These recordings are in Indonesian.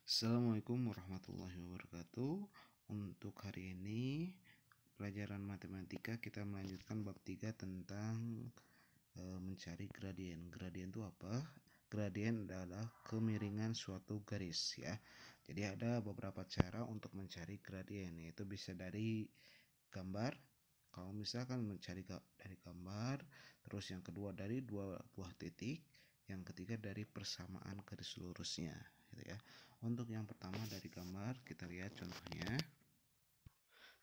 Assalamualaikum warahmatullahi wabarakatuh. Untuk hari ini pelajaran matematika kita melanjutkan bab 3 tentang mencari gradien. Gradien itu apa? Gradien adalah kemiringan suatu garis ya. Jadi ada beberapa cara untuk mencari gradien, yaitu bisa dari gambar. Kalau misalkan mencari dari gambar, terus yang kedua dari dua buah titik, yang ketiga dari persamaan garis lurusnya gitu ya. Untuk yang pertama dari gambar, kita lihat contohnya.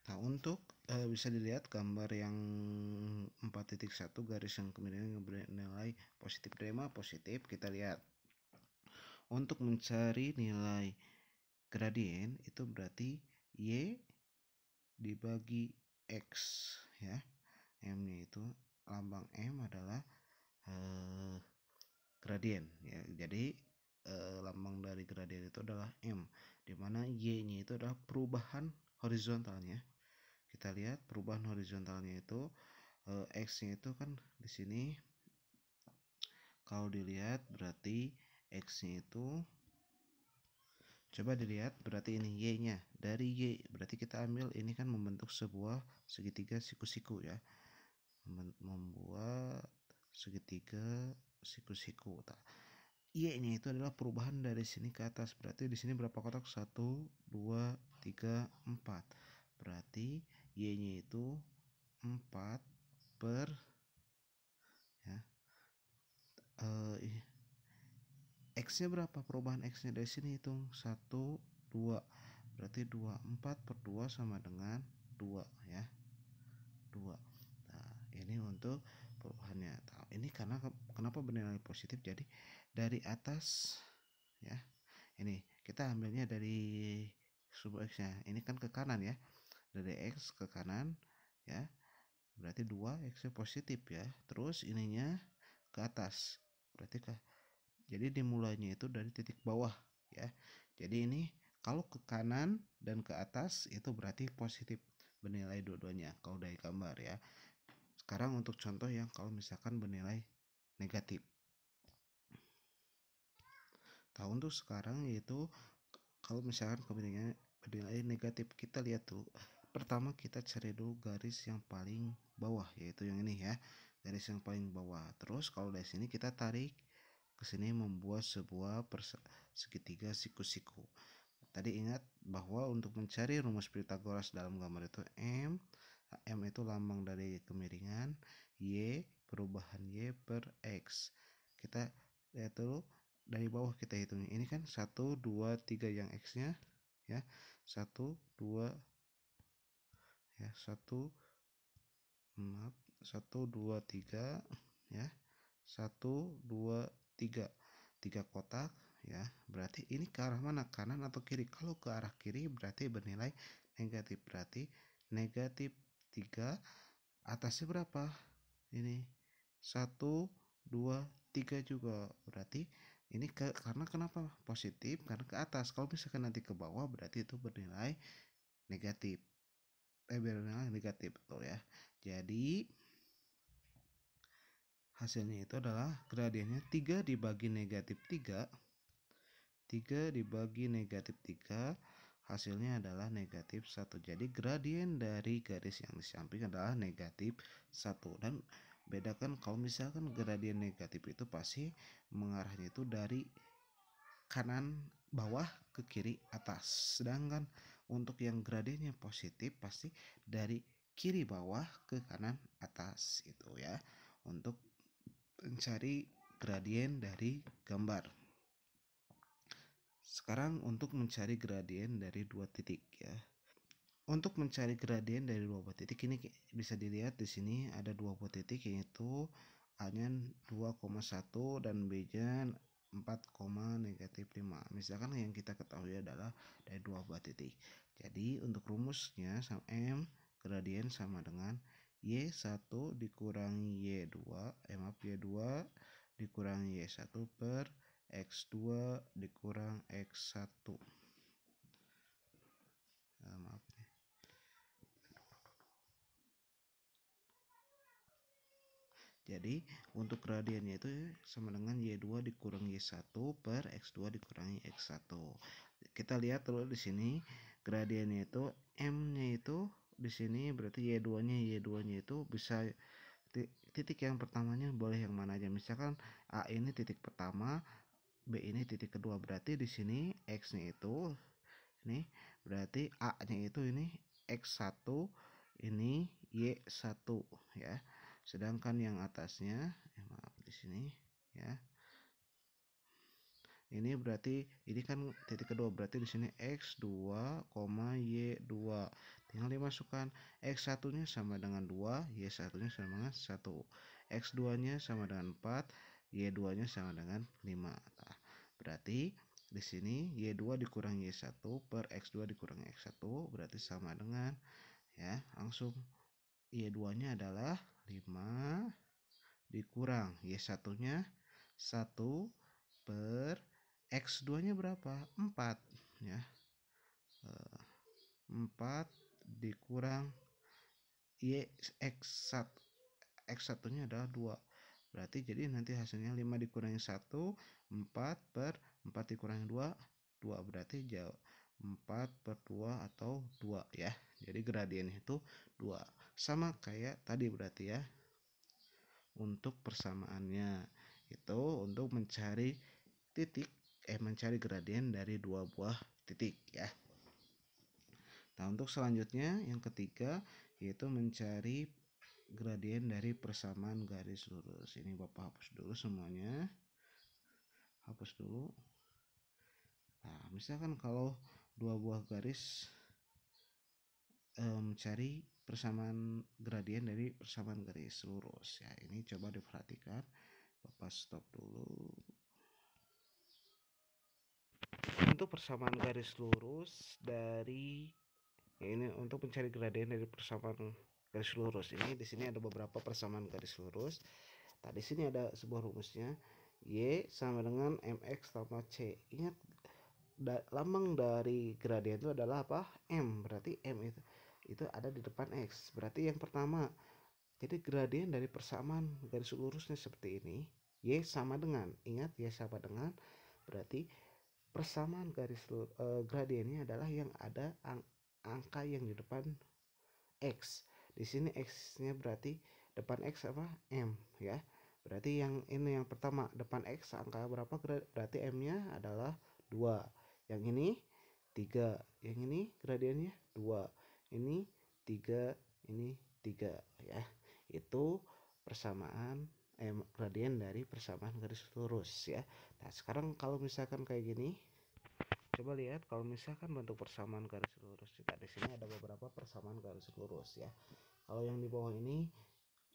Nah, untuk bisa dilihat gambar yang 4.1 garis yang kemudian nilai positif dema positif. Kita lihat untuk mencari nilai gradien itu berarti Y dibagi X ya. M-nya itu lambang M adalah gradien ya. Jadi lambang dari gradien itu adalah M, dimana Y-nya itu adalah perubahan horizontalnya. Kita lihat perubahan horizontalnya itu X-nya itu kan di sini. Kalau dilihat berarti X-nya itu, coba dilihat berarti ini Y-nya. Dari Y berarti kita ambil ini kan membentuk sebuah segitiga siku-siku ya. Membuat segitiga siku-siku. Y-nya itu adalah perubahan dari sini ke atas. Berarti di sini berapa kotak? 1, 2, 3, 4. Berarti Y-nya itu 4 per ya. X-nya berapa? Perubahan X-nya dari sini hitung 1, 2. Berarti 2, 4 per 2 sama dengan 2 ya. 2. Nah, ini untuk perubahannya. Nah, ini karena kenapa bernilai positif? Jadi dari atas ya. Ini kita ambilnya dari sub X-nya. Ini kan ke kanan ya. Dari X ke kanan ya. Berarti 2 X-nya positif ya. Terus ininya ke atas. Berarti jadi dimulainya itu dari titik bawah ya. Jadi ini kalau ke kanan dan ke atas itu berarti positif, bernilai dua-duanya kalau dari gambar ya. Sekarang untuk contoh yang kalau misalkan bernilai negatif. Nah, untuk sekarang yaitu kalau misalkan kemiringannya bernilai negatif, kita lihat tuh. Pertama kita cari dulu garis yang paling bawah, yaitu yang ini ya. Garis yang paling bawah. Terus kalau dari sini kita tarik ke sini membuat sebuah segitiga siku-siku. Tadi ingat bahwa untuk mencari rumus Pythagoras dalam gambar itu M itu lambang dari kemiringan, Y perubahan Y per X. Kita lihat dulu dari bawah, kita hitung. Ini kan 1, 2, 3 yang X-nya ya. 1, 2 ya. 1 2 3 ya. 1, 2, 3. 3 kotak ya. Berarti ini ke arah mana? Kanan atau kiri? Kalau ke arah kiri berarti bernilai negatif. Berarti negatif 3. Atasnya berapa? Ini 1, 2, 3 juga. Berarti ini karena kenapa positif? Karena ke atas. Kalau misalkan nanti ke bawah berarti itu bernilai negatif. Bernilai negatif, betul ya. Jadi hasilnya itu adalah gradiennya 3 dibagi negatif 3. 3 dibagi negatif 3, hasilnya adalah negatif 1. Jadi gradien dari garis yang di samping adalah negatif 1. Dan bedakan kalau misalkan gradien negatif itu pasti mengarahnya itu dari kanan bawah ke kiri atas. Sedangkan untuk yang gradiennya positif pasti dari kiri bawah ke kanan atas itu ya. Untuk mencari gradien dari gambar. Sekarang untuk mencari gradien dari dua titik ya. Untuk mencari gradien dari dua buah titik ini bisa dilihat di sini ada dua buah titik, yaitu A-nya 2,1 dan B-nya 4, negatif 5. Misalkan yang kita ketahui adalah dari dua buah titik. Jadi untuk rumusnya sama M gradien sama dengan Y1 dikurangi Y2 Y2 dikurangi Y1 per X2 dikurang X1. Maaf. Jadi untuk gradiennya itu sama dengan Y2 dikurangi Y1 per X2 dikurangi X1. Kita lihat dulu di sini gradiennya itu M-nya itu di sini berarti Y2-nya itu bisa titik yang pertamanya boleh yang mana aja. Misalkan A ini titik pertama, B ini titik kedua. Berarti di sini X-nya itu ini berarti A-nya itu ini X1, ini Y1 ya. Sedangkan yang atasnya maaf di sini ya. Ini berarti ini kan titik kedua, berarti di sini X2, Y2. Tinggal dimasukkan X1-nya sama dengan 2, Y1-nya sama dengan 1. X2-nya sama dengan 4, Y2-nya sama dengan 5. Nah, berarti di sini Y2 dikurangi Y1 per X2 dikurangi X1 berarti sama dengan ya, langsung Y2-nya adalah 5 dikurang Y1-nya 1 per X2-nya berapa? 4 ya. 4 dikurang X1-nya adalah 2. Berarti jadi nanti hasilnya 5 dikurangi 1, 4 per 4 dikurangi 2, 2. Berarti jauh 4 per 2 atau 2 ya. Jadi gradiennya itu 2. Sama kayak tadi berarti ya. Untuk persamaannya itu untuk mencari mencari gradien dari dua buah titik ya. Nah, untuk selanjutnya yang ketiga yaitu mencari gradien dari persamaan garis lurus. Ini Bapak hapus dulu semuanya. Hapus dulu. Nah, misalkan kalau dua buah garis mencari persamaan gradien dari persamaan garis lurus ya. Ini coba diperhatikan. Bapak stop dulu. Untuk persamaan garis lurus dari ini untuk mencari gradien dari persamaan garis lurus ini di sini ada beberapa persamaan garis lurus. Nah, di sini ada sebuah rumusnya Y sama dengan mx tambah c. Ingat lambang dari gradien itu adalah apa? M. Berarti M itu ada di depan x. Berarti yang pertama, jadi gradien dari persamaan garis lurusnya seperti ini. Y sama dengan, ingat Y sama dengan berarti persamaan garis gradiennya adalah yang ada angka yang di depan X. Di sini X-nya berarti depan X apa? M ya. Berarti yang ini yang pertama depan X angka berapa? Berarti M-nya adalah 2. Yang ini 3. Yang ini gradiennya 2. Ini 3, ini 3 ya. Itu persamaan gradien dari persamaan garis lurus ya. Nah, sekarang kalau misalkan kayak gini, coba lihat kalau misalkan bentuk persamaan garis lurus. Nah, di sini ada beberapa persamaan garis lurus ya. Kalau yang di bawah ini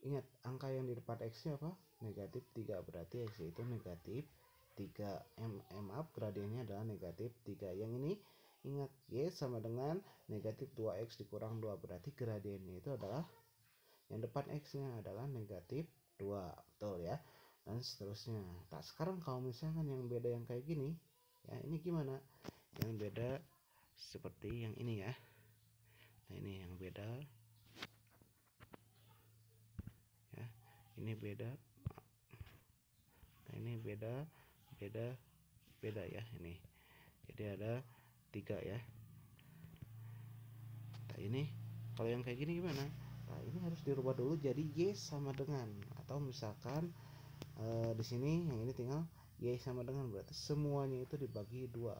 ingat angka yang di depan X-nya apa? Negatif 3. Berarti X itu negatif 3. Maaf, gradiennya adalah negatif 3. Yang ini ingat Y sama dengan negatif 2X dikurang 2. Berarti gradiennya itu adalah yang depan X-nya adalah negatif 2. Betul ya. Dan seterusnya. Nah, sekarang kalau misalkan yang beda yang kayak gini, ya ini gimana? Yang beda seperti yang ini ya. Nah, ini yang beda. Ya, ini beda. Nah, ini beda ya ini. Jadi ada 3 ya. Nah, ini kalau yang kayak gini gimana? Nah, ini harus dirubah dulu jadi Y sama dengan, atau misalkan di sini yang ini tinggal Y sama dengan, berarti semuanya itu dibagi 2.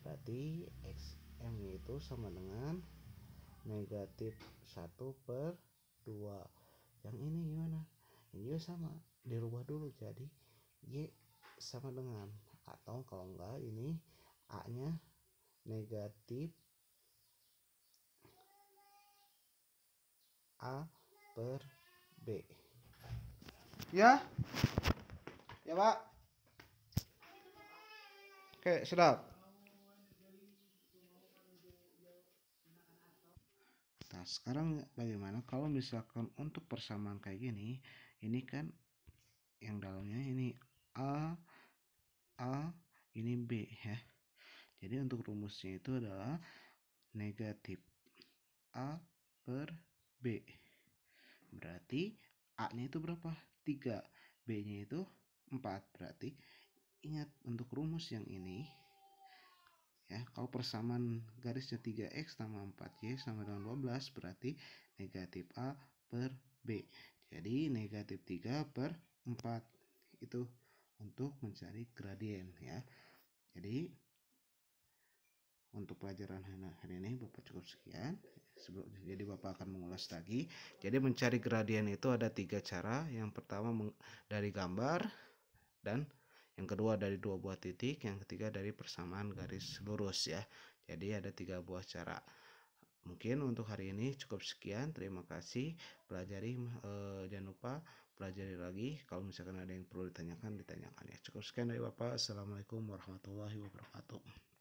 Berarti XM itu sama dengan negatif 1 per 2. Yang ini gimana? Ini juga sama, dirubah dulu jadi Y sama dengan, atau kalau enggak ini A nya negatif A per B. Ya Pak. Oke, sedap. Nah, sekarang bagaimana kalau misalkan untuk persamaan kayak gini, ini kan yang dalamnya ini A, ini B ya. Jadi untuk rumusnya itu adalah negatif A per B. Berarti A-nya itu berapa? 3, B-nya itu 4. Berarti ingat untuk rumus yang ini ya, kalau persamaan garisnya 3x tambah 4y sama dengan 12 berarti negatif A per B. Jadi negatif 3 per 4 itu untuk mencari gradien ya. Jadi untuk pelajaran hari ini Bapak cukup sekian. Jadi Bapak akan mengulas lagi. Jadi mencari gradien itu ada 3 cara. Yang pertama dari gambar, dan yang kedua dari 2 buah titik, yang ketiga dari persamaan garis lurus ya. Jadi ada 3 buah cara. Mungkin untuk hari ini cukup sekian. Terima kasih. Pelajari, jangan lupa pelajari lagi. Kalau misalkan ada yang perlu ditanyakan ya. Cukup sekian dari Bapak. Assalamualaikum warahmatullahi wabarakatuh.